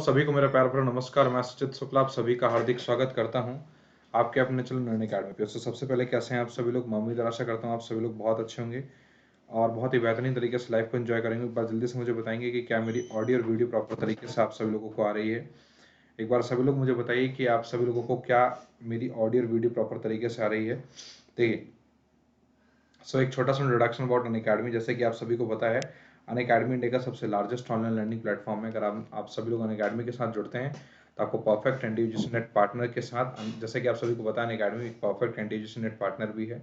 सभी को मेरा प्यार भरा नमस्कार। मैं सुचित शुक्ला आप सभी का हार्दिक स्वागत करता हूं आपके अपने चैनल लर्निंग अकेडमी पे। तो सबसे पहले कैसे हैं आप सभी लोग? मैं उम्मीद और आशा करता हूं आप सभी लोग बहुत अच्छे होंगे और बहुत ही बेहतरीन तरीके से लाइफ को एंजॉय करेंगे। एक बार जल्दी से मुझे बताएंगे कि क्या मेरी ऑडियो और वीडियो प्रॉपर तरीके से आप सभी लोगों को आ रही है। एक बार सभी लोग मुझे बताइए कि आप सभी लोगों को क्या मेरी ऑडियो और वीडियो प्रॉपर तरीके से आ रही है। देखिए, एक छोटा सा इंट्रोडक्शन अबाउट अनअकैडमी। जैसे कि आप सभी को पता है, अनअकैडमी इंडिया का सबसे लार्जेस्ट ऑनलाइन लर्निंग प्लेटफॉर्म है। अगर आप सभी लोग अनअकैडमी के साथ जुड़ते हैं तो आपको परफेक्ट एंटी नेट पार्टनर के साथ, जैसे कि आप सभी को पता है अनअकैडमी एक परफेक्ट एंटी नेट पार्टनर भी है।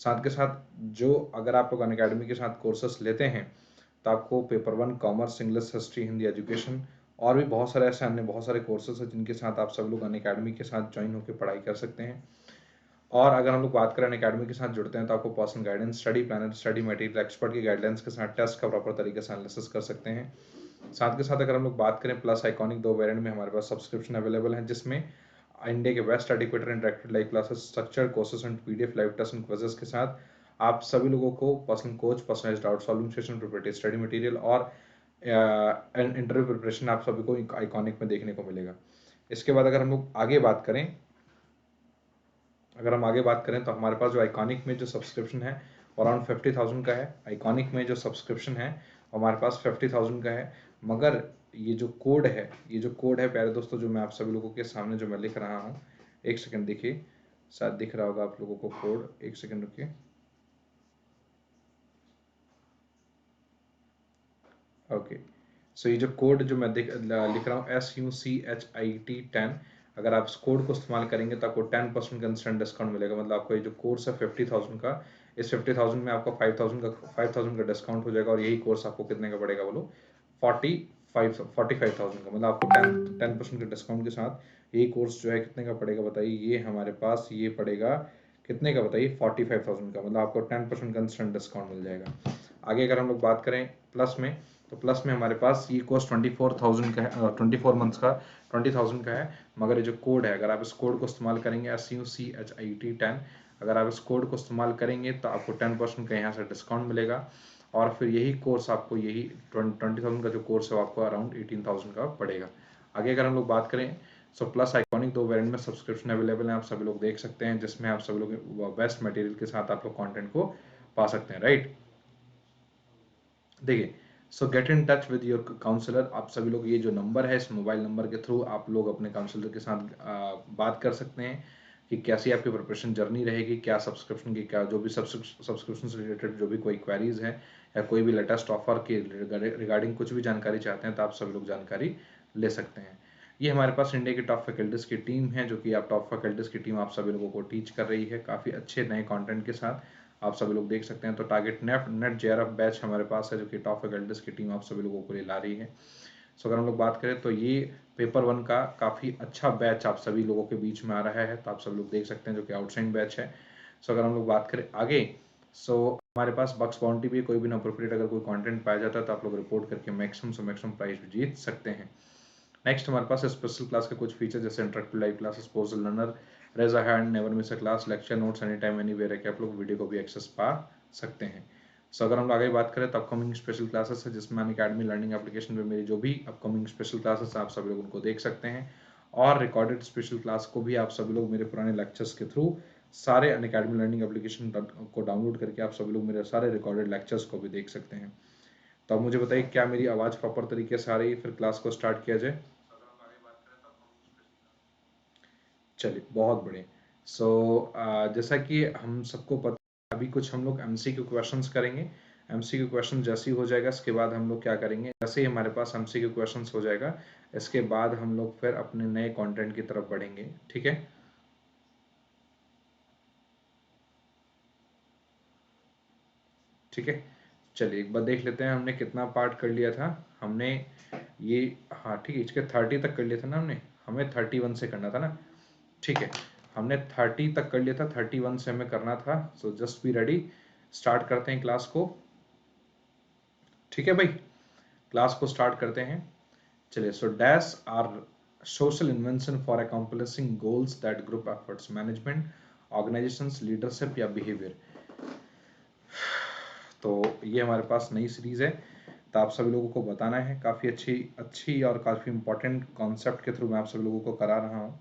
साथ के साथ जो अगर आप लोग अनअकैडमी के साथ कोर्सेस लेते हैं तो आपको paper 1 commerce, English, history, Hindi education और भी बहुत सारे ऐसे अन्य बहुत सारे कोर्सेज हैं जिनके साथ आप सब लोग अनअकैडमी के साथ ज्वाइन होकर पढ़ाई कर सकते हैं। और अगर हम लोग बात करें अनअकैडमी के साथ जुड़ते हैं तो आपको personal guidance, study planner, study material, expert की गाइडलाइंस के साथ टेस्ट का प्रॉपर तरीके से एनालिसिस कर सकते हैं। साथ के साथ अगर हम लोग बात करें प्लस आइकॉनिक 2 वेरिएंट में हमारे पास सब्सक्रिप्शन अवेलेबल है, जिसमें इंडिया के best educator interactive live classes, structured courses and PDF live test and quizzes के साथ आप सभी लोगों को personal coach, personalized doubt solving session, preparatory study material और इंटरव्यू प्रिपरेशन आप सभी को आइकॉनिक में देखने को मिलेगा। इसके बाद अगर हम लोग आगे बात करें तो हमारे पास जो आइकॉनिक में जो सब्सक्रिप्शन है अराउंड 50,000 का है। आइकॉनिक में जो सब्सक्रिप्शन है हमारे पास 50,000 का है। मगर ये जो कोड है प्यारे दोस्तों, जो मैं आप सभी लोगों के सामने जो मैं लिख रहा हूँ, एक सेकंड देखिए, शायद दिख रहा होगा आप लोगों को कोड। एक सेकंड रुकिए। ओके, ये जो कोड जो मैं लिख रहा हूँ SUCHIT10, अगर आप इस कोड को इस्तेमाल करेंगे तो आपको 10% का इंस्टेंट डिस्काउंट मिलेगा। मतलब आपको ये जो कोर्स है 50,000 का, इस 50,000 में आपका 5,000 का डिस्काउंट हो जाएगा और यही कोर्स आपको कितने का पड़ेगा बोलो? 45,000 का। मतलब आपको 10% के डिस्काउंट के साथ यही कोर्स जो है कितने का पड़ेगा बताइए? ये हमारे पास ये पड़ेगा कितने का बताइए? 45,000 का। मतलब आपको 10% का इंस्टेंट डिस्काउंट मिल जाएगा। आगे अगर हम लोग बात करें प्लस में, तो प्लस में हमारे पास ये कोर्स 24,000 का है, 24 मंथ्स का 20,000 का है। मगर ये जो कोड है, अगर आप इस कोड को इस्तेमाल करेंगे SUCHIT10, अगर आप इस कोड को इस्तेमाल करेंगे तो आपको 10% का यहाँ से डिस्काउंट मिलेगा और फिर यही कोर्स आपको, यही 20,000 का जो कोर्स है वो आपको अराउंड 18,000 का पड़ेगा। आगे अगर हम लोग बात करें प्लस आइकॉनिक 2 वेरिएंट में सब्सक्रिप्शन अवेलेबल है, आप सभी लोग देख सकते हैं, जिसमें आप सभी लोग बेस्ट मटेरियल के साथ आप लोग कंटेंट को पा सकते हैं, राइट। देखिए, get in touch with your counsellor. आप सभी लोग, ये जो नंबर है इस मोबाइल नंबर के थ्रू आप लोग अपने काउंसलर के साथ बात कर सकते हैं कि कैसी आपकी प्रिपरेशन जर्नी रहेगी, क्या सब्सक्रिप्शन की, क्या जो भी सब्सक्रिप्शन से रिलेटेड जो भी कोई क्वेरीज है या कोई भी लेटेस्ट ऑफर के रिगार्डिंग कुछ भी जानकारी चाहते हैं तो आप सभी लोग जानकारी ले सकते हैं। ये हमारे पास इंडिया की टॉप फैकल्टीज की टीम है, जो कि आप टॉप फैकल्टीज की टीम आप सभी लोगों को टीच कर रही है काफ़ी अच्छे नए कंटेंट के साथ, आप सभी लोग देख सकते हैं। तो टारगेट नेट जेआरएफ बैच हमारे पास है, जो कि टॉप फैकल्टीज की टीम आप सभी लोगों को ले ला रही है। अगर हम लोग बात करें तो ये पेपर 1 का काफ़ी अच्छा बैच आप सभी लोगों के बीच में आ रहा है, तो आप सब लोग देख सकते हैं, जो कि आउटसाइड बैच है। अगर हम लोग बात करें आगे, हमारे पास बक्स बाउंड्री भी, कोई भी इनअप्रोप्रिएट अगर कोई कंटेंट पाया जाता है तो आप लोग रिपोर्ट करके मैक्सिमम से मैक्सिमम प्राइस भी जीत सकते हैं। नेक्स्ट हमारे पास स्पेशल क्लास के कुछ फीचर, जैसे interactive live classes, postal learner, raise a hand, never miss a class, lecture notes any time anywhere है कि आप लोग वीडियो को भी एक्सेस पा सकते हैं। अगर हम आगे बात करें तो अपकमिंग स्पेशल क्लासेस है, जिसमें अनअकैडमी लर्निंग एप्लीकेशन पे मेरी जो भी अपकमिंग स्पेशल क्लासेस आप सभी लोग उनको देख सकते हैं और रिकॉर्डेड स्पेशल क्लास को भी आप सभी लोग मेरे पुराने लेक्चर्स के थ्रू सारे अनअकैडमी लर्निंग एप्लीकेशन को डाउनलोड करके आप सभी लोग मेरे सारे रिकॉर्डेड लेक्चर्स को भी देख सकते हैं। तो अब मुझे बताइए, क्या मेरी आवाज़ प्रॉपर तरीके से आ रही है? फिर क्लास को स्टार्ट किया जाए। चलिए, बहुत बढ़िया। जैसा कि हम सबको पता, अभी कुछ हम लोग एमसीक्यू क्वेश्चंस करेंगे। एमसीक्यू क्वेश्चन जैसे ही हो जाएगा, इसके बाद हम लोग क्या करेंगे, जैसे ही हमारे पास एमसीक्यू क्वेश्चंस हो जाएगा, इसके बाद हम लोग फिर अपने नए कंटेंट की तरफ बढ़ेंगे, ठीक है। ठीक है, चलिए एक बार देख लेते हैं हमने कितना पार्ट कर लिया था। हमने ये, हाँ ठीक है, इसके 30 तक कर लिया था ना हमने, हमें 31 से करना था ना। ठीक है, हमने 30 तक कर लिया था, 31 से हमें करना था। जस्ट बी रेडी, स्टार्ट करते हैं क्लास को। ठीक है भाई, क्लास को स्टार्ट करते हैं। चलिए, dash are social invention for accomplishing goals that group efforts, management, organisations, leadership या बिहेवियर। तो ये हमारे पास नई सीरीज है, तो आप सभी लोगों को बताना है। काफ़ी अच्छी अच्छी और काफ़ी इंपॉर्टेंट कॉन्सेप्ट के थ्रू मैं आप सभी लोगों को करा रहा हूँ।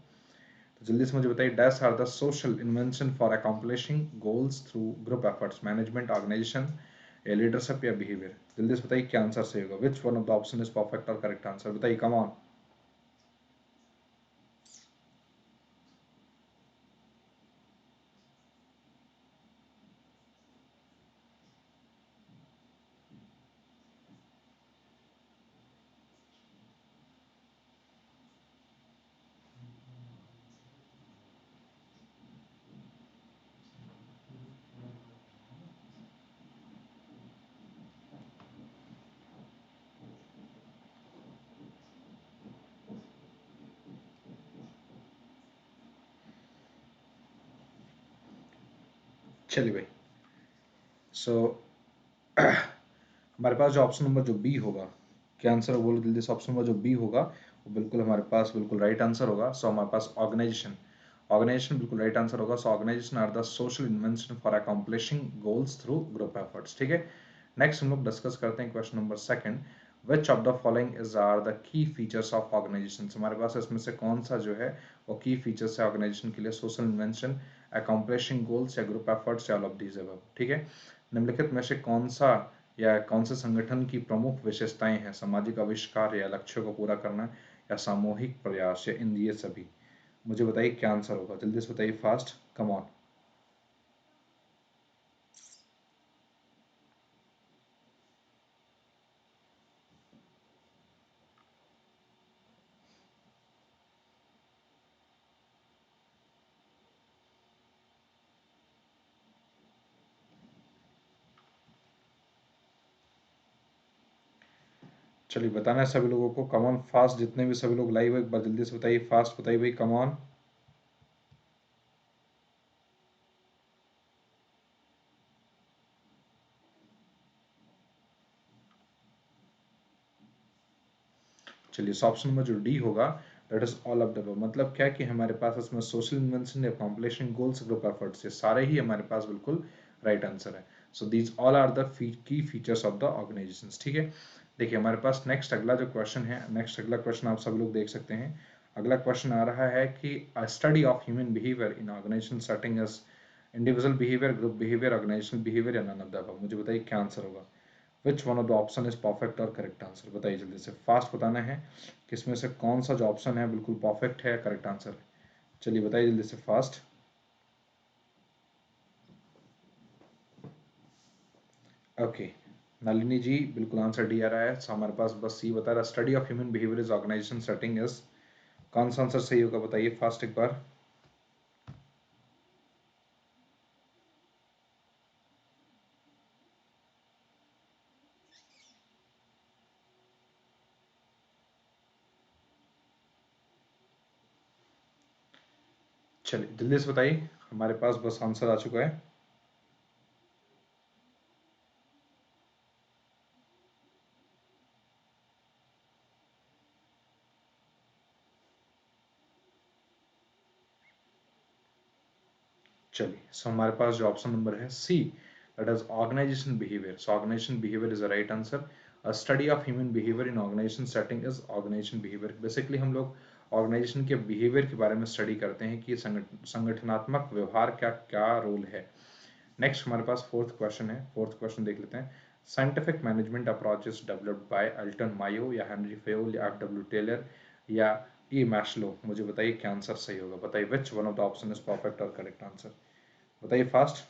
तो जल्दी से मुझे बताइए, dash are the social invention for accomplishing goals through group efforts, management, organisation या लीडरशिप या बिहेवियर। जल्दी से बताइए क्या आंसर सही होगा, which one of the option is perfect और करेक्ट आंसर, बताइए, कम ऑन। चलिए भाई, सो हमारे पास जो ऑप्शन नंबर जो बी होगा, क्या आंसर है बोलो जल्दी से। ऑप्शन नंबर जो बी होगा वो बिल्कुल हमारे पास बिल्कुल राइट आंसर होगा। सो हमारे पास ऑर्गेनाइजेशन, ऑर्गेनाइजेशन बिल्कुल राइट आंसर होगा। So organization are the social invention for accomplishing goals through group efforts, ठीक है। नेक्स्ट हम लोग डिस्कस करते हैं question number second, which of the following is are the key features of organization. हमारे पास इसमें से कौन सा जो है वो की फीचर्स है ऑर्गेनाइजेशन के लिए, सोशल इन्वेंशन, अकम्पलिशिंग गोल्स या ग्रुप एफर्ट्स या ऑल ऑफ दीज अबव, ठीक है। निम्नलिखित में से कौन सा या कौन से संगठन की प्रमुख विशेषताएं हैं, सामाजिक आविष्कार या लक्ष्यों को पूरा करना या सामूहिक प्रयास या इन ये सभी। मुझे बताइए क्या आंसर होगा, जल्दी से बताइए, फास्ट, कम ऑन। चलिए बताना है सभी लोगों को, कम ऑन फास्ट, जितने भी सभी लोग लाइव है एक बार जल्दी से बताइए, फास्ट बताइए भाई, कम ऑन। चलिए, ऑप्शन नंबर जो डी होगा that is all of the above. मतलब क्या कि हमारे पास इसमें सोशल इन्वेंशन या कॉम्पिटिशन गोल्स ग्रुप एफर्ट्स ये सारे ही हमारे पास बिल्कुल राइट आंसर है। So these all are the key features of the organisations, ठीक है। देखिए हमारे पास नेक्स्ट अगला जो क्वेश्चन है, नेक्स्ट अगला क्वेश्चन आप सब लोग देख सकते हैं। अगला क्वेश्चन आ रहा है कि a study of human behaviour in organisation setting is individual behaviour, group behaviour, organisational behaviour या नन ऑफ द अबव। मुझे बताइए क्या आंसर होगा, which one of the option is perfect और करेक्ट आंसर, बताइए जल्दी से, फास्ट बताना है कि इसमें से कौन सा जो ऑप्शन है बिल्कुल परफेक्ट है, करेक्ट आंसर है। चलिए बताइए जल्दी से, फास्ट। ओके, नलिनी जी बिल्कुल आंसर डी आ रहा है। सो हमारे पास बस सी बता रहा है, study of human behaviour is organisation setting is, कौन सा आंसर सही होगा बताइए फास्ट एक बार। चलिए जल्दी से बताइए, हमारे पास बस आंसर आ चुका है। चलिए, सो हमारे पास जो ऑप्शन नंबर है C, that is organization behaviour. So organization behaviour is the right answer. A study of human behaviour in organisation setting is organization behaviour. Basically हम लोग ऑर्गेनाइजेशन के बिहेवियर के बारे में स्टडी करते हैं कि संगठनात्मक व्यवहार का क्या रोल है। नेक्स्ट हमारे पास फोर्थ क्वेश्चन है, फोर्थ क्वेश्चन देख लेते हैं। Scientific management approaches developed by Elton Mayo या हेनरी फेयोल या एफ डब्ल्यू टेलर या ई मैस्लो। मुझे बताइए क्या आंसर सही होगा, बताइए which one of the option is perfect और करेक्ट आंसर, बताइए फास्ट।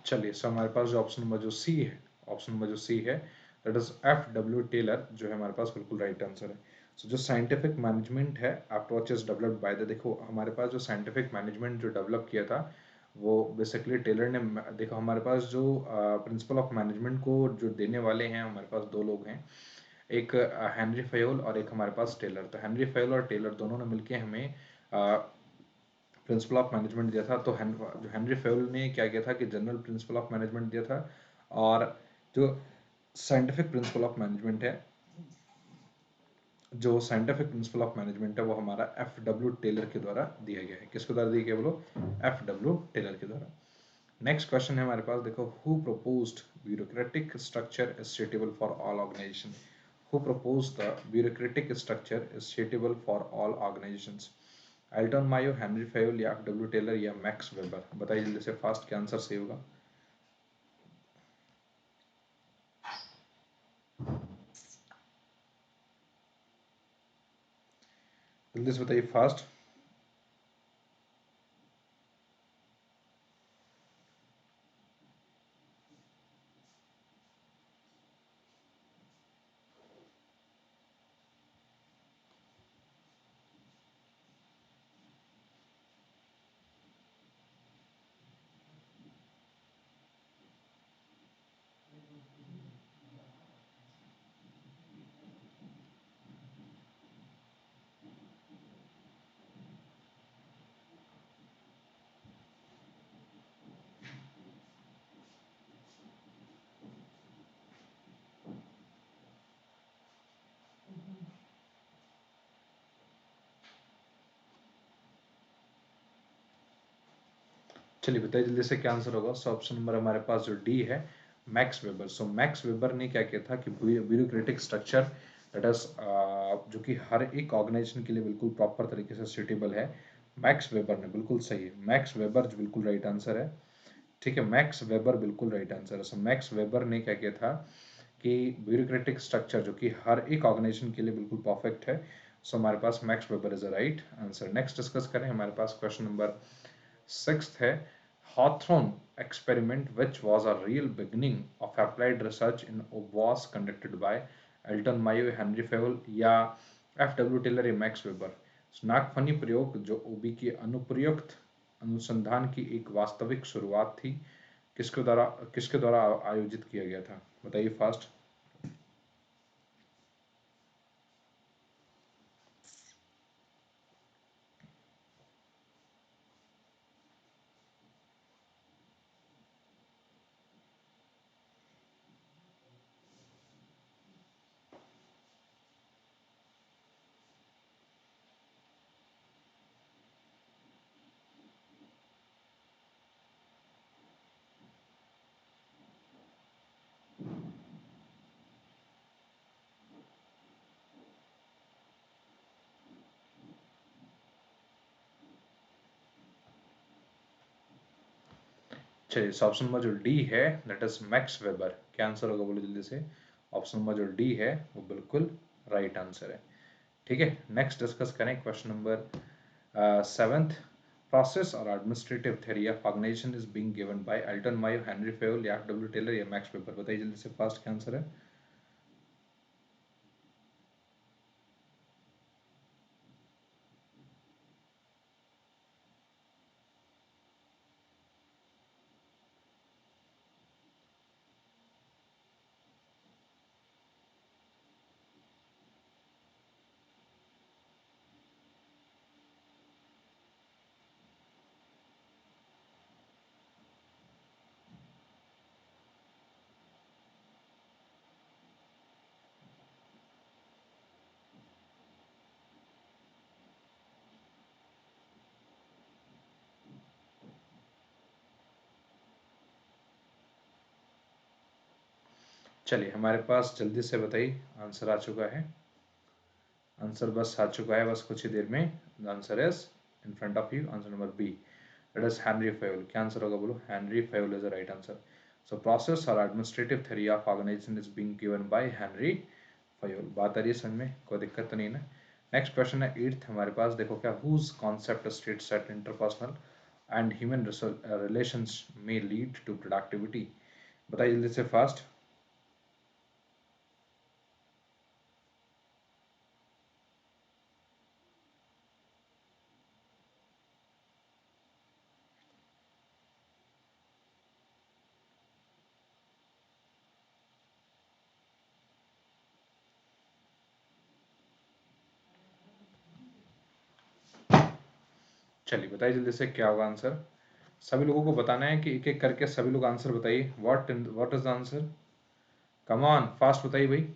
चलिए, सो हमारे पास जो ऑप्शन नंबर जो सी है, ऑप्शन नंबर जो सी है that is F W Taylor जो है हमारे पास बिल्कुल राइट आंसर है। सो जो साइंटिफिक मैनेजमेंट है approach is developed by the, देखो हमारे पास जो साइंटिफिक मैनेजमेंट जो डेवलप किया था वो बेसिकली टेलर ने, देखो हमारे पास जो प्रिंसिपल ऑफ मैनेजमेंट को जो देने वाले हैं हमारे पास दो लोग हैं, एक हेनरी फयोल और एक हमारे पास टेलर। तो हेनरी फयोल और टेलर दोनों ने मिलके हमें प्रिंसिपल ऑफ मैनेजमेंट दिया था। तो जो हेनरी फेवल ने क्या किया था कि जनरल प्रिंसिपल ऑफ मैनेजमेंट दिया था, और जो साइंटिफिक प्रिंसिपल ऑफ मैनेजमेंट है, जो साइंटिफिक प्रिंसिपल ऑफ मैनेजमेंट है वो हमारा एफ डब्ल्यू टेलर के द्वारा दिया गया है। किसके द्वारा दिया गया बोलो? एफ डब्ल्यू टेलर के द्वारा। नेक्स्ट क्वेश्चन है हमारे पास, देखो who proposed bureaucratic structure is suitable for all organization. Who proposed the bureaucratic structure is suitable for all organizations? Elton Mayo, Henry Fayol या डब्ल्यू टेलर या मैक्स वेबर? बताइए जल्दी से, फास्ट क्या आंसर सही होगा? जल्दी से बताइए फास्ट। चलिए बताइए जल्दी से क्या आंसर होगा। सो ऑप्शन नंबर हमारे पास जो डी है, मैक्स वेबर। सो मैक्स वेबर ने क्या किया था कि ब्यूरोक्रेटिक स्ट्रक्चर दैट इज जो कि हर एक ऑर्गेनाइजेशन के लिए बिल्कुल प्रॉपर तरीके से सुटेबल है, मैक्स वेबर ने, बिल्कुल सही है, मैक्स वेबर जो बिल्कुल राइट आंसर है। ठीक है, मैक्स वेबर बिल्कुल राइट आंसर है। सो मैक्स वेबर ने क्या किया था कि ब्यूरोक्रेटिक स्ट्रक्चर जो कि हर एक ऑर्गेनाइजेशन के लिए बिल्कुल परफेक्ट है। सो हमारे पास Max Weber is a right answer. Next discuss करें, हमारे पास क्वेश्चन नंबर 6th है, Hawthorne experiment, which was a real beginning of applied research in was conducted by Elton Mayo, Henry Fayol या F W Taylor या Max weber? नागफनी प्रयोग जो ओबी के अनुप्रयुक्त अनुसंधान की एक वास्तविक शुरुआत थी, किसके द्वारा आयोजित किया गया था? बताइए फास्ट। चलिए, ऑप्शन नंबर जो डी है दैट इज मैक्स वेबर, क्या आंसर होगा बोलो जल्दी से। ऑप्शन नंबर जो डी है वो बिल्कुल राइट आंसर है। ठीक है, नेक्स्ट डिस्कस करें क्वेश्चन नंबर 7th, प्रोसेस और administrative theory of organization is being given by Elton Mayo, Henry Fayol या डब्ल्यू टेलर या मैक्स वेबर? बताइए जल्दी से फास्ट क्या आंसर है। चलिए हमारे पास जल्दी से बताइए, आंसर आ चुका है, आंसर बस आ चुका है, बस कुछ ही देर में। The answer is in front of you, answer number B, it is Henry Fayol. क्या आंसर होगा बोलो? Henry Fayol is the right answer. So process और administrative theory of organization is being given by Henry Fayol. बात आ रही है समझ में? कोई दिक्कत तो नहीं ना? नेक्स्ट क्वेश्चन है 8th हमारे पास, देखो क्या whose concept states that interpersonal and human relations में लीड टू प्रोडक्टिविटी। बताइए जल्दी से फास्ट। चलिए बताइए जल्दी से क्या होगा आंसर। सभी लोगों को बताना है कि एक एक करके सभी लोग आंसर बताइए। What is the answer? Come on fast बताइए भाई।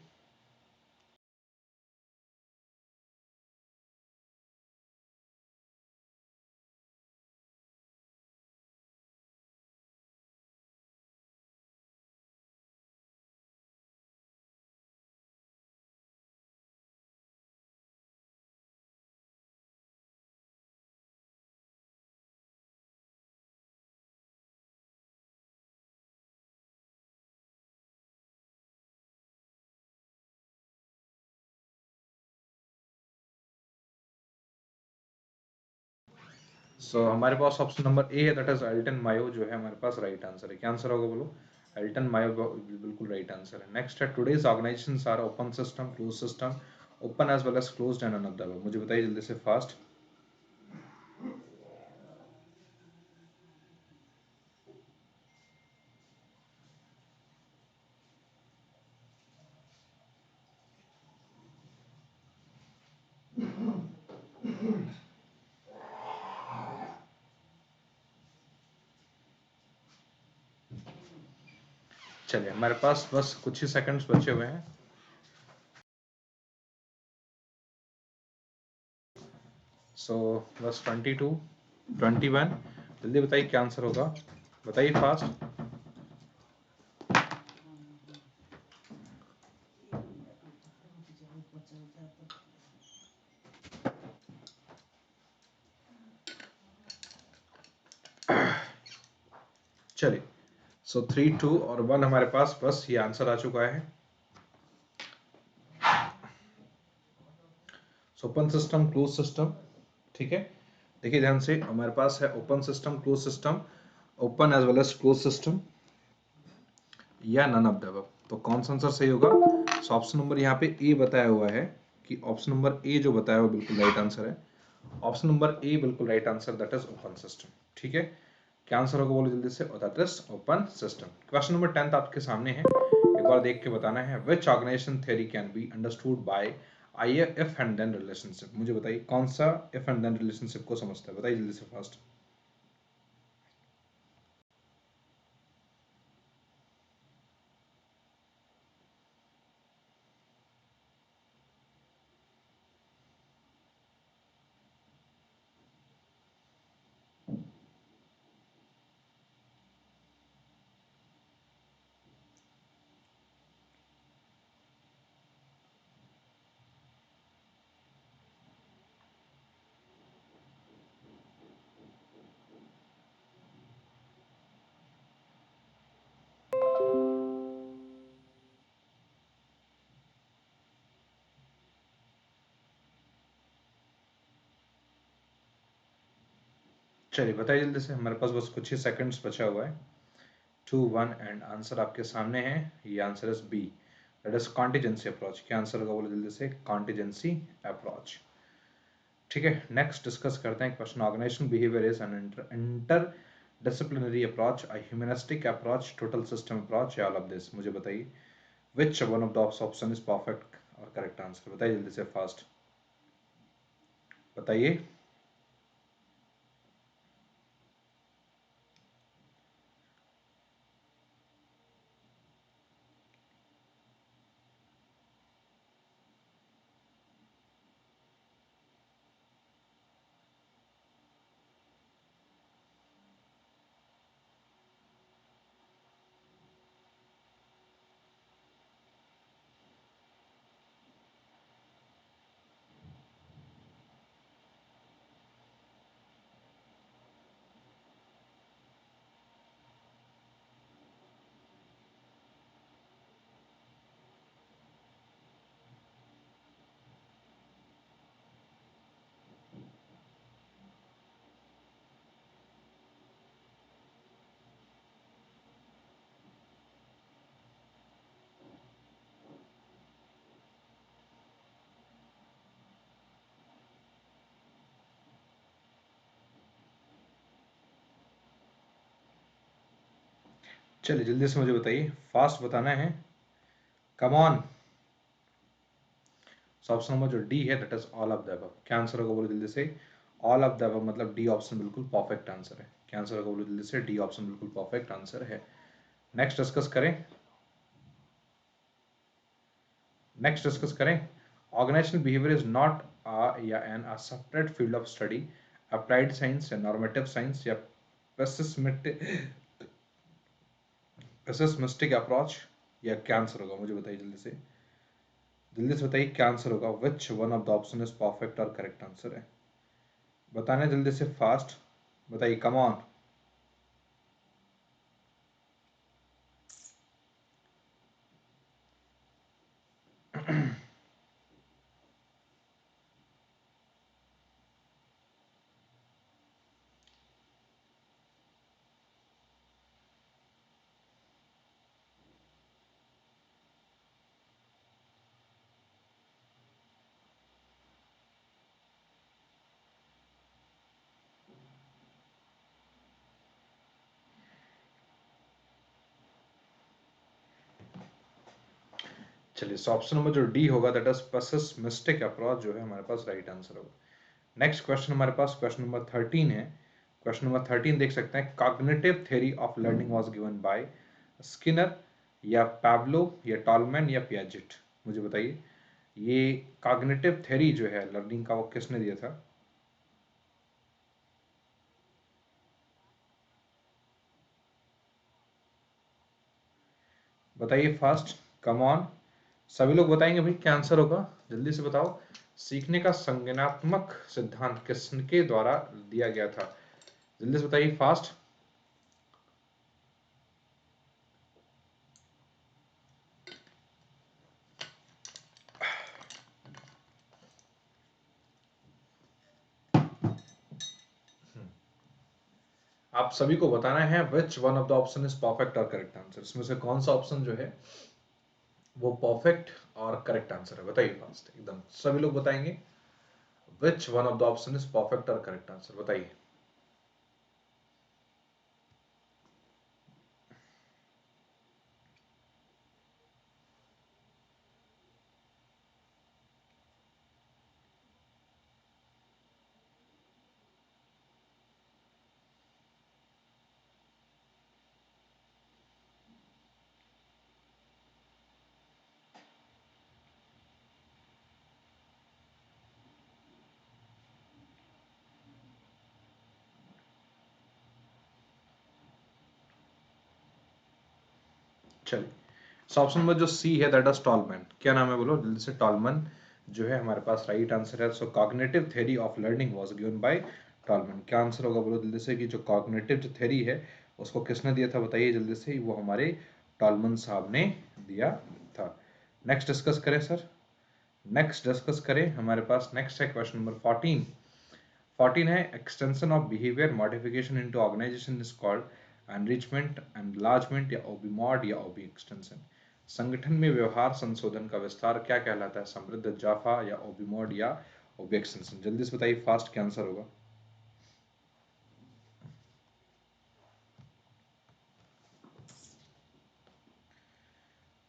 हमारे पास ऑप्शन नंबर ए है, दैट इज एल्टन मायो जो है हमारे पास राइट आंसर है। क्या आंसर होगा बोलो? एल्टन मायो बिल्कुल राइट आंसर है। नेक्स्ट है, today's organisations are open system, close system, open as well as closed and none of the above. मुझे बताइए जल्दी से फास्ट। चलिए हमारे पास बस कुछ ही सेकंड्स बचे हुए हैं। बस 22, 21। जल्दी बताइए क्या आंसर होगा, बताइए फास्ट। चलिए 3, 2 और 1 हमारे पास बस ये आंसर आ चुका है। ओपन सिस्टम, क्लोज सिस्टम, ठीक है। देखिए ध्यान से, हमारे पास है open system, close system, open as well as close system या नन ऑफ द अबव। तो कौन सा आंसर सही होगा? ऑप्शन नंबर यहाँ पे ए बताया हुआ है कि ऑप्शन नंबर ए जो बताया हुआ बिल्कुल राइट आंसर है। ऑप्शन नंबर ए बिल्कुल right answer, that is open system. ठीक है, क्या आंसर होगा बोलो जल्दी से? That is open system. Question number 10 आपके सामने है, एक बार देख के बताना है। Which organization theory can be understood by I if and then relationship. मुझे बताइए कौन सा इफ एंड देन रिलेशनशिप को समझता है, बताइए जल्दी से फास्ट। चलिए बताइए जल्दी से, हमारे पास बस कुछ ही सेकंड्स बचा हुआ है। 2, 1 एंड आंसर आपके सामने है। ये answer is B, that is contingency approach. क्या आंसर होगा बोलो जल्दी से? Contingency approach. ठीक है, नेक्स्ट डिस्कस करते हैं question. Organisation behaviour is an inter disciplinary approach, a humanistic approach, total system approach या ऑल ऑफ दिस। मुझे बताइए which one of the option is perfect और करेक्ट आंसर। बताइए जल्दी से फास्ट, बताइए। चलिए जल्दी से मुझे बताइए, फास्ट बताना है, कम ऑन। ऑप्शन नंबर जो डी है that is all of the above. क्या आंसर होगा बोलो जल्दी से। ऑल ऑफ द अबव मतलब डी ऑप्शन बिल्कुल परफेक्ट आंसर है। क्या आंसर होगा बोलो जल्दी से। डी ऑप्शन बिल्कुल परफेक्ट आंसर है। नेक्स्ट डिस्कस करें। ऑर्गेनाइजेशनल बिहेवियर इज नॉट या an a separate field of study, applied science या नॉर्मेटिव साइंस या पेसिमिस्टिक अप्रोच, या क्या आंसर होगा मुझे बताइए जल्दी से। जल्दी से बताइए क्या आंसर होगा। Which one of the option is perfect और करेक्ट आंसर है। बताना जल्दी से, फास्ट बताइए, कम ऑन। चलिए, ऑप्शन नंबर जो डी होगा दैट इज पेसिमिस्टिक अप्रोच जो है हमारे पास राइट आंसर होगा। नेक्स्ट क्वेश्चन हमारे पास क्वेश्चन नंबर 13 है। क्वेश्चन नंबर 13 देख सकते हैं। Cognitive theory of learning was given bye Skinner या पैब्लो या टॉलमैन या पियाजेट। मुझे बताइए, ये कॉग्निटिव थ्योरी जो है लर्निंग का वो किसने दिया था। बताइए फास्ट, कम ऑन। सभी लोग बताएंगे भाई क्या आंसर होगा, जल्दी से बताओ। सीखने का संज्ञानात्मक सिद्धांत किसके द्वारा दिया गया था। जल्दी से बताइए फास्ट। आप सभी को बताना है विच one of the option is perfect और करेक्ट आंसर। इसमें से कौन सा ऑप्शन जो है वो परफेक्ट और करेक्ट आंसर है, बताइए फास्ट एकदम सभी लोग बताएंगे। विच one of the option is perfect और करेक्ट आंसर बताइए। चलिए, ऑप्शन नंबर जो सी है दैट इज टॉलमैन। क्या नाम है बोलो जल्दी से। टॉलमैन जो है हमारे पास राइट आंसर है। So cognitive theory of learning was given by Tolman. क्या आंसर होगा बोलो जल्दी से कि जो कॉग्निटिव जो थ्योरी है उसको किसने दिया था, बताइए जल्दी से। वो हमारे टॉलमैन साहब ने दिया था। नेक्स्ट डिस्कस करें सर। नेक्स्ट डिस्कस करें। हमारे पास नेक्स्ट है क्वेश्चन नंबर 14। 14 है extension of behaviour modification into organisation is called enrichment, enlargement या ओबी मॉड या ओबी एक्सटेंशन। संगठन में व्यवहार संशोधन का विस्तार क्या कहलाता है, समृद्ध जाफा या ओबी मॉड या ओबी एक्सटेंशन। जल्दी से बताइए फास्ट क्या आंसर होगा।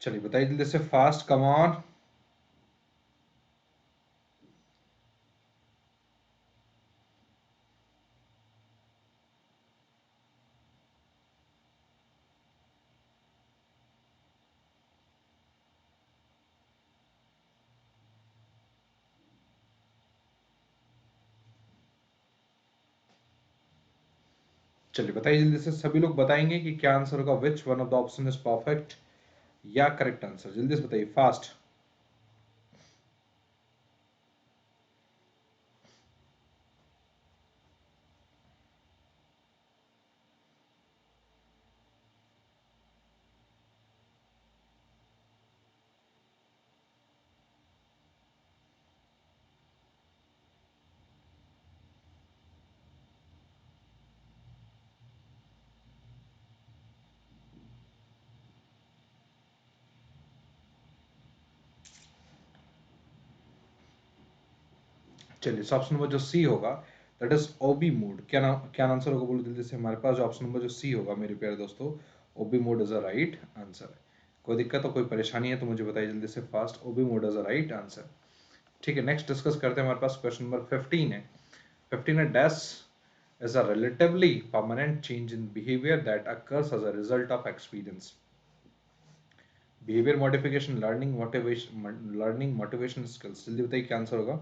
चलिए बताइए जल्दी से फास्ट, कम ऑन। चलिए बताइए जल्दी से, सभी लोग बताएंगे कि क्या आंसर होगा। Which one of the option is perfect या करेक्ट आंसर। जल्दी से बताइए फास्ट। चलिए, ऑप्शन नंबर जो सी होगा दैट इज ओबी मोड। क्या आंसर होगा बोलो जल्दी से। हमारे पास जो ऑप्शन नंबर जो सी होगा मेरे प्यारे दोस्तों, OB mod is a right answer. कोई दिक्कत हो, कोई परेशानी है तो मुझे बताइए जल्दी से fast. OB mod is a right answer. ठीक है, नेक्स्ट डिस्कस करते हैं। हमारे पास क्वेश्चन नंबर 15 है। 15 है, dash is a relatively permanent change in behavior that occurs as a result of experience. Behavior modification, learning motivation skills। जल्दी बताइए क्या आंसर होगा।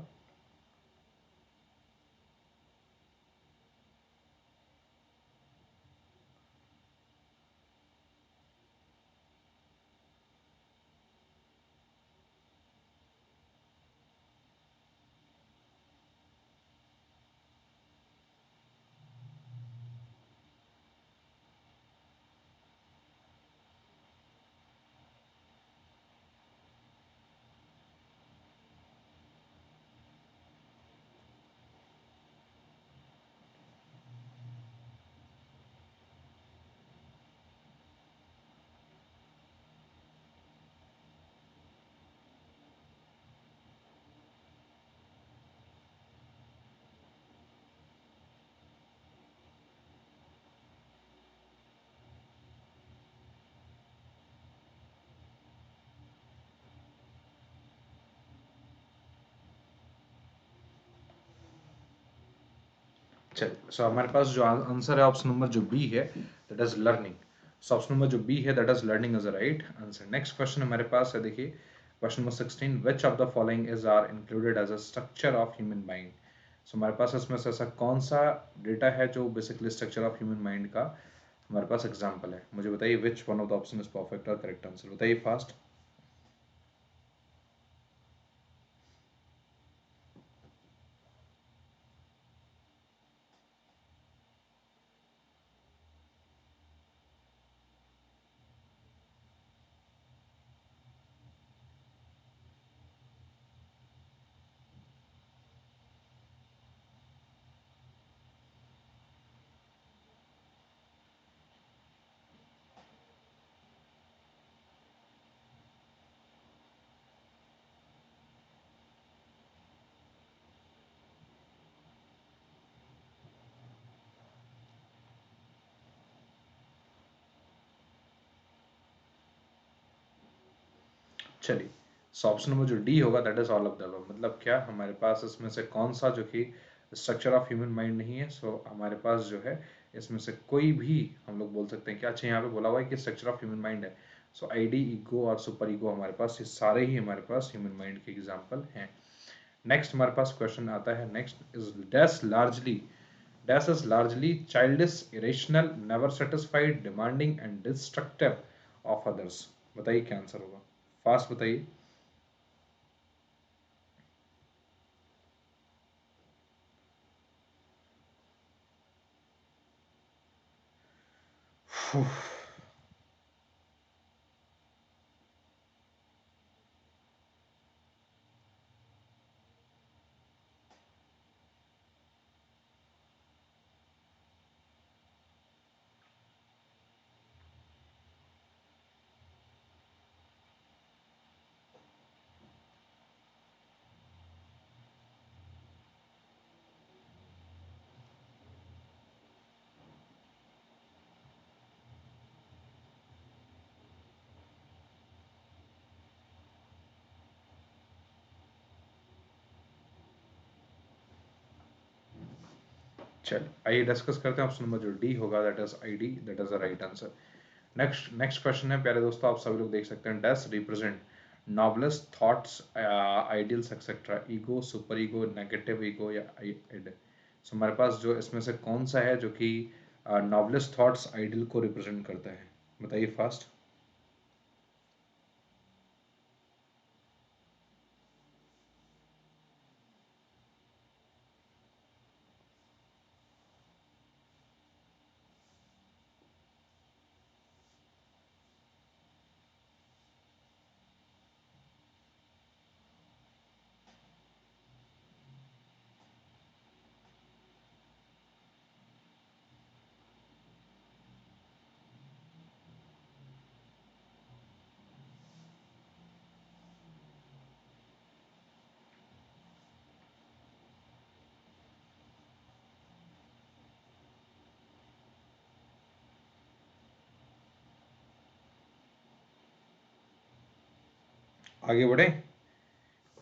चलिए, सो हमारे पास जो आंसर है ऑप्शन नंबर जो बी है, that is learning. So option number जो बी है, that is learning is the right answer. Next question हमारे पास है, देखिए question number 16, which of the following is are included as a structure of human mind. So हमारे पास इसमें से ऐसा कौन सा डेटा है जो basically structure of human mind का हमारे पास एग्जांपल है। मुझे बताइए which one of the option is perfect और करेक्ट आंसर, बताइए फास्ट। चलिए, सो ऑप्शन नंबर जो डी होगा, that is all of the above. मतलब क्या, हमारे पास इसमें से कौन सा जो कि स्ट्रक्चर ऑफ ह्यूमन माइंड नहीं है। सो हमारे पास जो है इसमें से कोई भी हम लोग बोल सकते हैं कि अच्छा यहाँ पे बोला हुआ है कि स्ट्रक्चर ऑफ ह्यूमन माइंड है। सो आईडी, ईगो और सुपर ईगो हमारे पास, ये सारे ही हमारे पास ह्यूमन माइंड के एग्जाम्पल हैं। नेक्स्ट हमारे पास क्वेश्चन आता है, next is dash is largely childish, irrational, never satisfied, demanding and destructive of others. बताइए क्या आंसर होगा, फास्ट बताइए। चल आइए डिस्कस करते हैं। ऑप्शन नंबर जो डी होगा, that is id, that is the right answer. Next question है प्यारे दोस्तों, आप सभी लोग देख सकते हैं, dash represent noblest thoughts, ideals etcetera, ego, super ego, negative ego या आइड। सो हमारे पास जो इसमें से कौन सा है जो कि नॉबलेस थॉट्स आइडियल को रिप्रेजेंट करता है, बताइए फास्ट। आगे बढ़े,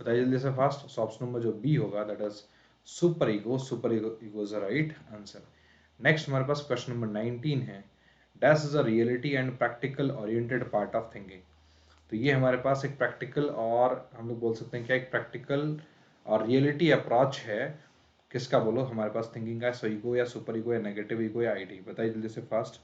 बताइए जल्दी से फास्ट। सो ऑप्शन नंबर जो बी होगा that is super ego, super ego is the right answer. Next हमारे पास क्वेश्चन नंबर 19 है, dash is a reality and practical oriented part of thinking. तो ये हमारे पास एक प्रैक्टिकल और हम लोग बोल सकते हैं क्या, एक प्रैक्टिकल और रियलिटी अप्रोच है किसका, बोलो हमारे पास थिंकिंग का, सो ईगो या सुपर ईगो या नेगेटिव ईगो या आईडी, बताइए जल्दी से फास्ट।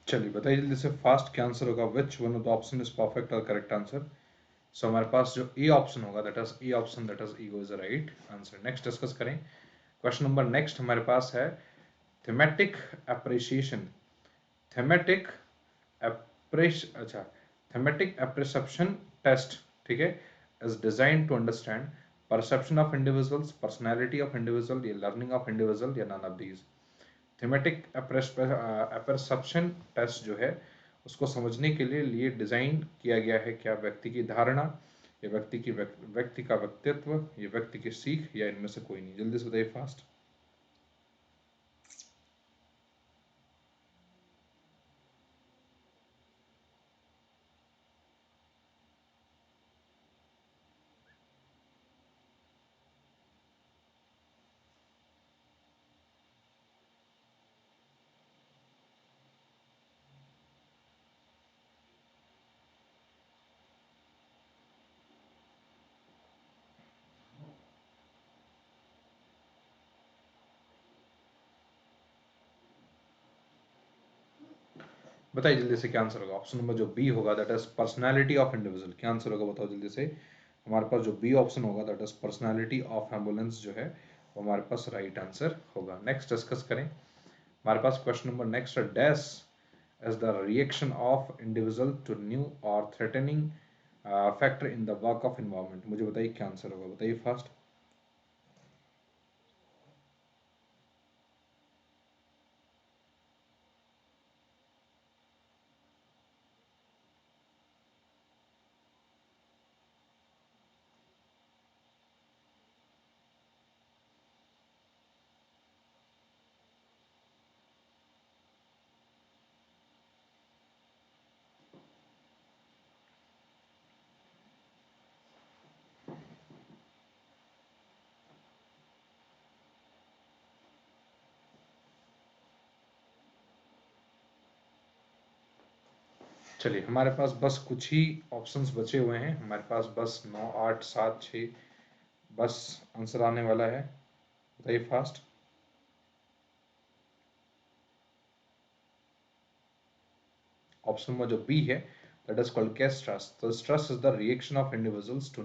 चलिए बताइए जल्दी से फास्ट, क्या आंसर होगा, which one of the option is perfect और करेक्ट आंसर। सो हमारे पास जो ए ऑप्शन होगा that is A option, that is ego is the right answer. Next discuss करें क्वेश्चन नंबर नेक्स्ट हमारे पास है थीमेटिक अप्रिसिएशन, थीमेटिक अच्छा, थीमेटिक अप्रिसेप्शन टेस्ट, ठीक है, is design to understand perception of individuals, personality of individual, या learning of individual, या none of these. Thematic perception test जो है उसको समझने के लिए डिजाइन किया गया है क्या, व्यक्ति की धारणा, या व्यक्ति का व्यक्तित्व, या व्यक्ति की सीख, या इनमें से कोई नहीं, जल्दी से बताइए फास्ट। बताइए जल्दी से क्या आंसर होगा, ऑप्शन नंबर जो बी होगा that is personality of individual, क्या आंसर होगा बताओ जल्दी से। हमारे पास जो बी ऑप्शन होगा that is personality of ambulance जो है वो हमारे पास राइट आंसर होगा। नेक्स्ट डिस्कस करें, हमारे पास क्वेश्चन नंबर नेक्स्ट है, dash as the reaction of individual to new or threatening factor in the work of environment। मुझे बताइए क्या आंसर होगा, बताइए फास्ट। चलिए हमारे पास बस कुछ ही ऑप्शंस बचे हुए हैं, हमारे पास बस 9 8 7 6 बस आंसर आने वाला है, बताइए फास्ट। ऑप्शन नंबर जो बी है दैट इज कॉल्ड क्या, स्ट्रेस। तो stress is the reaction of individuals to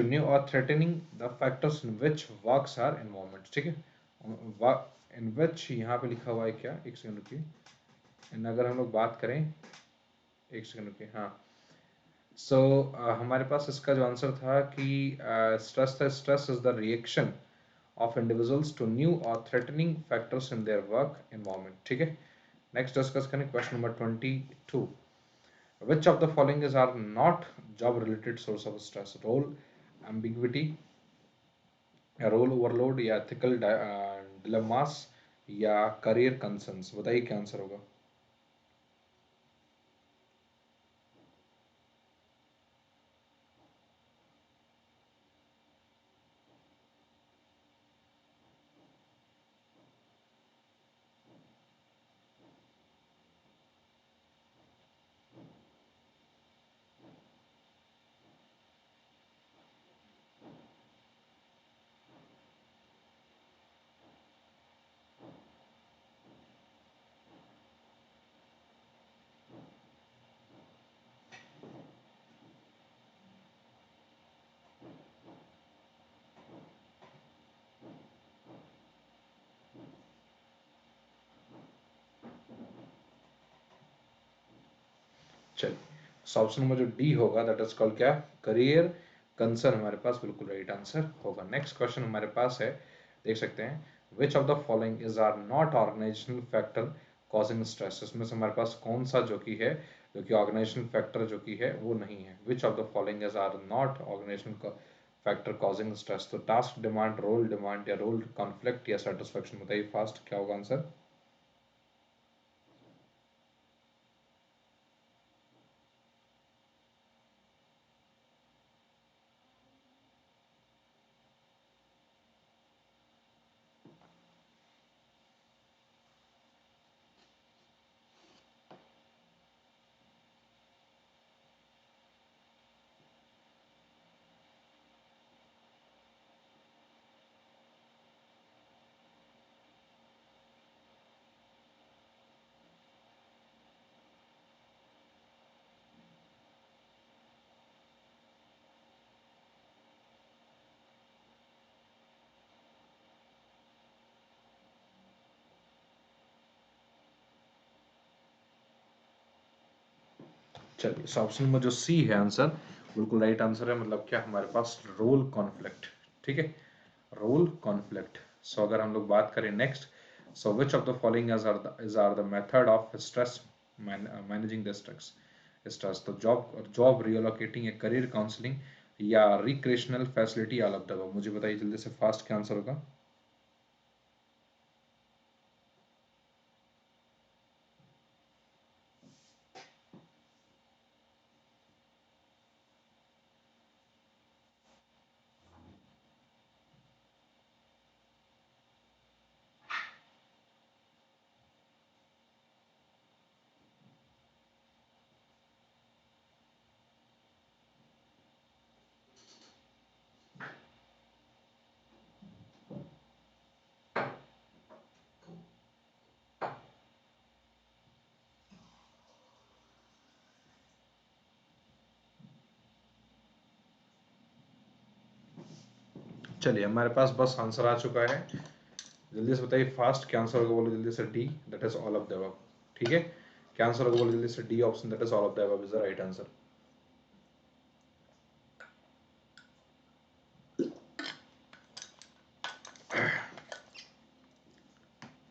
new और threatening the factors in which works are environment, ठीक है, इन विच यहाँ पे लिखा हुआ है क्या, एक सेकंड रुकिए, इन अगर हम लोग बात करें, एक सेकंड रुकिए, हाँ। सो हमारे पास इसका जो आंसर था कि स्ट्रेस था, stress is the reaction of individuals to new और threatening factors in their work environment, ठीक है। नेक्स्ट डिस्कस करें question number 22, which of the following is are not job related source of stress, role ambiguity, role overload, या ethical dilemmas, या career concerns, बताइए क्या answer होगा। चलिए option number जो डी होगा दैट इज कॉल्ड क्या, करियर कंसर्न, हमारे पास बिल्कुल राइट आंसर होगा। नेक्स्ट क्वेश्चन हमारे पास है, देख सकते हैं, which of the following is are not organisational factor causing stress, इसमें से हमारे पास कौन सा जो कि है, जो कि ऑर्गेनाइजेशन फैक्टर जो कि है वो नहीं है। Which of the following is are not organisation factor causing stress, तो टास्क डिमांड, रोल डिमांड, या रोल कॉन्फ्लिक्ट, या सेटिस्फेक्शन, बताइए फास्ट क्या होगा आंसर। चलिए इस ऑप्शन में जो सी है आंसर, बिल्कुल राइट आंसर है। मतलब क्या, हमारे पास रोल कॉन्फ्लिक्ट, ठीक है, रोल कॉन्फ्लिक्ट। सो अगर हम लोग बात करें next, so which of the following is are the method of stress managing the stress, तो जॉब रिलोकेटिंग, या करियर काउंसलिंग, या recreational facility, all of the above, मुझे बताइए जल्दी से फास्ट क्या आंसर होगा। चलिए हमारे पास बस आंसर आ चुका है, जल्दी से बताइए फास्ट क्या आंसर होगा, बोलो जल्दी से। D, that is all of the above, ठीक है, क्या आंसर होगा बोलो जल्दी से। D option, that is all of the above, is the right answer.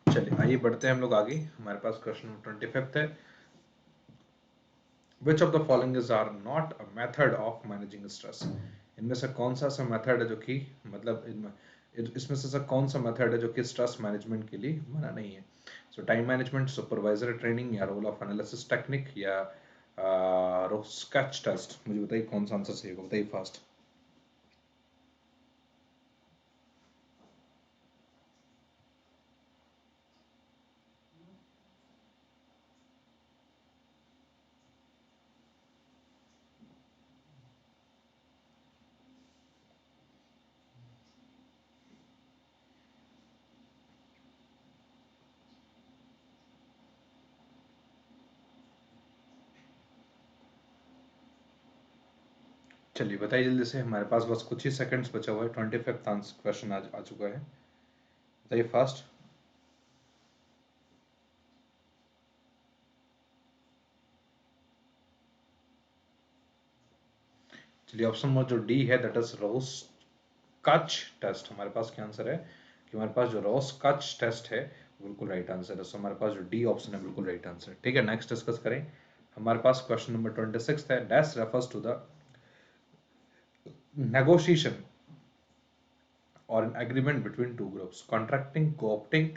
चलिए आइए बढ़ते हैं हम लोग आगे, हमारे पास क्वेश्चन नंबर 25 है, which of the following is are not a method of managing stress, इनमें से कौन सा ऐसा मेथड है जो कि, मतलब इसमें से कौन सा मेथड है जो कि स्ट्रेस मैनेजमेंट के लिए मना नहीं है। सो टाइम मैनेजमेंट, सुपरवाइजर ट्रेनिंग, या रोल ऑफ एनालिसिस टेक्निक, या स्केच टेस्ट, मुझे बताइए कौन सा आंसर सही होगा, बताइए फास्ट। चलिए बताइए जल्दी से, हमारे पास बस कुछ ही सेकंड्स बचा हुआ है, 25th आंसर क्वेश्चन आ चुका है, बताइए फास्ट। चलिए ऑप्शन नंबर जो डी है दैट इज रोज कच टेस्ट, हमारे पास क्या आंसर है कि हमारे पास जो रोज कच टेस्ट है बिल्कुल राइट आंसर है। सो हमारे पास जो डी ऑप्शन है बिल्कुल राइट आंसर, ठीक है। नेक्स्ट डिस्कस करें, हमारे पास क्वेश्चन नंबर 26 है, dash refers to the negotiation और an agreement between two groups, contracting, co-opting,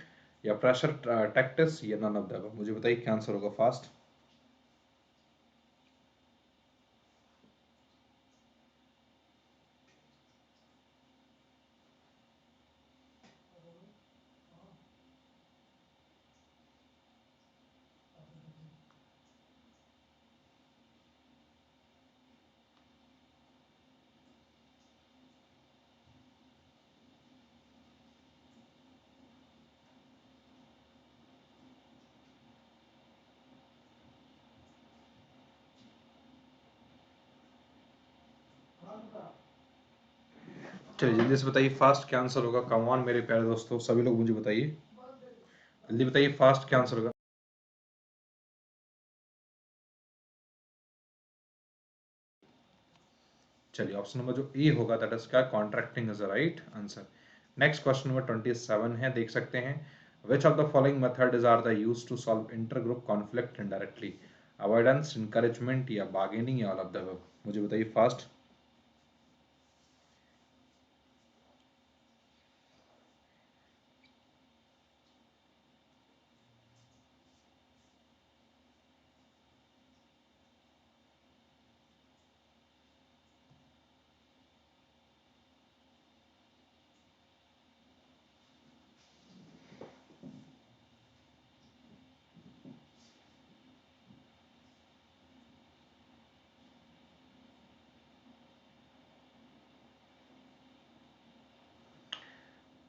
या प्रेशर टैक्टिक्स, या नन ऑफ द अबव, मुझे बताइए क्या आंसर होगा फास्ट। चलिए जल्दी से बताइए फास्ट क्या आंसर होगा, कम ऑन मेरे प्यारे दोस्तों, सभी लोग मुझे बताइए, जल्दी बताइए फास्ट क्या आंसर होगा। चलिए ऑप्शन नंबर जो ए होगा दैट इज क्या, contracting is the right answer. Next question number 27 है, देख सकते हैं which of the following method is are the use to solve inter group conflict indirectly, avoidance, encouragement या बार्गेनिंग या all of the above. मुझे बताइए fast.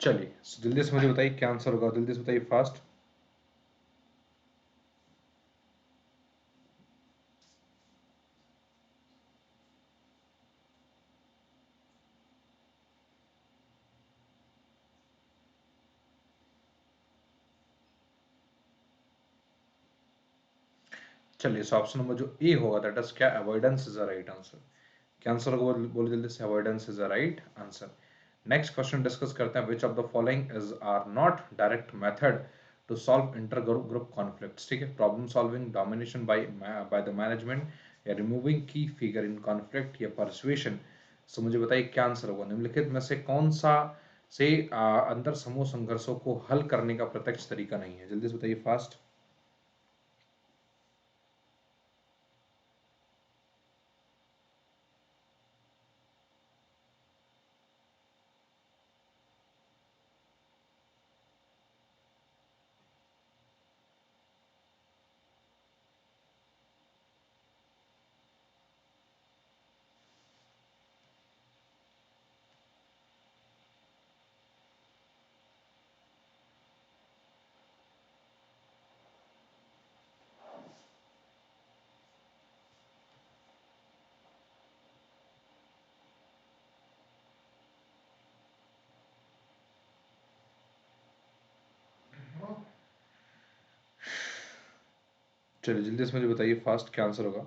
चलिए जल्दी से मुझे बताइए क्या आंसर होगा, जल्दी से बताइए फास्ट। चलिए सो ऑप्शन नंबर जो ए होगा दैट इज क्या, avoidance is the right answer. क्या आंसर होगा बोलो जल्दी से, avoidance is the right answer. Next question discuss करते हैं, which of the following is are not direct method to solve inter group conflicts. ठीक है, problem solving, domination by the management या removing key figure in conflict या persuasion. So मुझे बताइए क्या answer होगा, निम्नलिखित में से कौन सा से अंतर समूह संघर्षों को हल करने का प्रत्यक्ष तरीका नहीं है, जल्दी से बताइए फास्ट। चलिए जल्दी से मुझे बताइए फास्ट क्या आंसर होगा,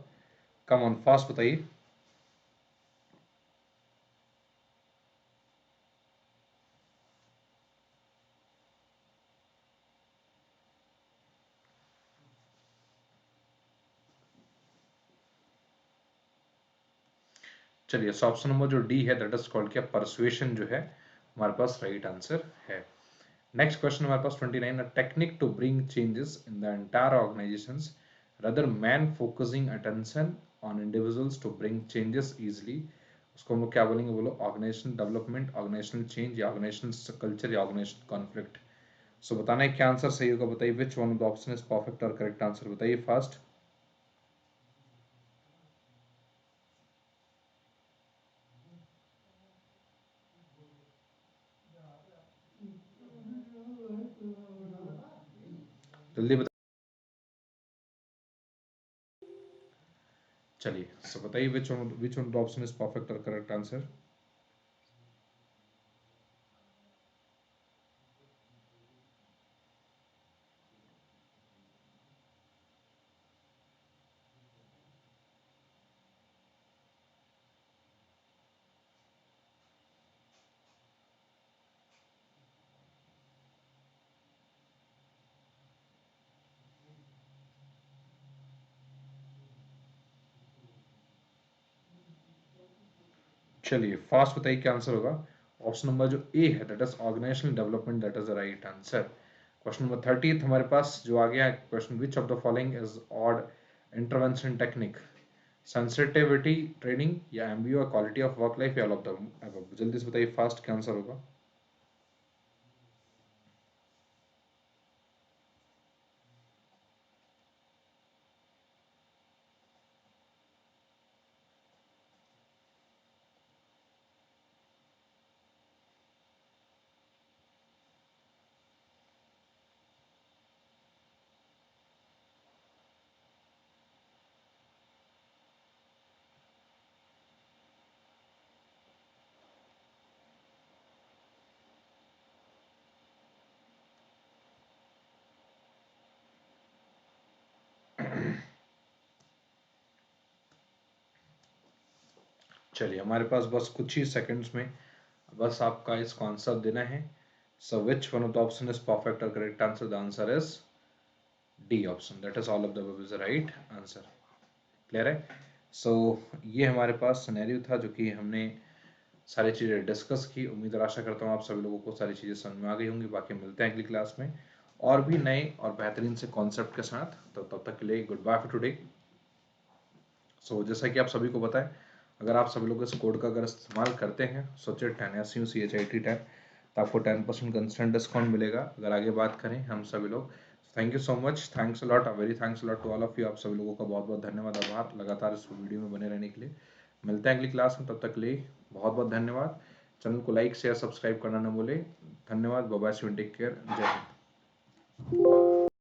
कम ऑन फास्ट बताइए। चलिए ऑप्शन नंबर जो डी है दैट इज कॉल्ड क्या, परसुएशन जो है हमारे पास राइट आंसर है। नेक्स्ट क्वेश्चन हमारे पास 29, a technique to bring changes in the entire organisations rather than focusing attention on individuals to bring changes easily. उसको हम लोग क्या बोलेंगे, बोलो ऑर्गेनाइजेशन डेवलपमेंट, ऑर्गेनाइजेशनल चेंज या ऑर्गेनाइजेशनल कल्चर या ऑर्गेनाइजेशनल कॉन्फ्लिक्ट। सो बताना है क्या आंसर सही होगा, बताइए which one of the option is perfect और करेक्ट आंसर, बताइए फास्ट। जल्दी बताइए। चलिए सो बताइए which one the option is perfect और करेक्ट आंसर। चलिए फास्ट बताइए क्या आंसर होगा। ऑप्शन नंबर जो ए है that is organizational development, that is the right answer. Question number 30 हमारे पास जो आ गया question, which of the following is odd intervention technique, sensitivity training या MBO quality of work life या ऑल ऑफ द अबव। जल्दी से बताइए फास्ट क्या आंसर होगा। चलिए, हमारे पास बस कुछ ही सेकंड्स में बस आपका इसको आंसर देना है। So which one of the option is perfect और correct answer? The answer is D option, that is all of the above is the right answer. Clear है? सो ये हमारे पास सिनेरियो था जो कि हमने सारी चीज़ें डिस्कस की। उम्मीद और आशा करता हूँ आप सभी लोगों को सारी चीज़ें समझ में आ गई होंगी। बाकी मिलते हैं अगली क्लास में और भी नए और बेहतरीन से कॉन्सेप्ट के साथ। तो तब तक के लिए गुड बाय फॉर टुडे। सो जैसा कि आप सभी को पता है, अगर आप सभी लोग इस कोड का अगर इस्तेमाल करते हैं SOCHIT10 SUCHIT10 तो आपको 10% कंस्टेंट डिस्काउंट मिलेगा। अगर आगे बात करें हम सभी लोग, thank you so much, thanks a lot, very thanks a lot to all of you. आप सभी लोगों का बहुत बहुत धन्यवाद, आभार लगातार इस वीडियो में बने रहने के लिए। मिलते हैं अगली क्लास में, तब तक के लिए बहुत बहुत धन्यवाद। चैनल को लाइक शेयर सब्सक्राइब करना न भूलें। धन्यवाद, बाय बाय, टेक केयर, जय हिंद।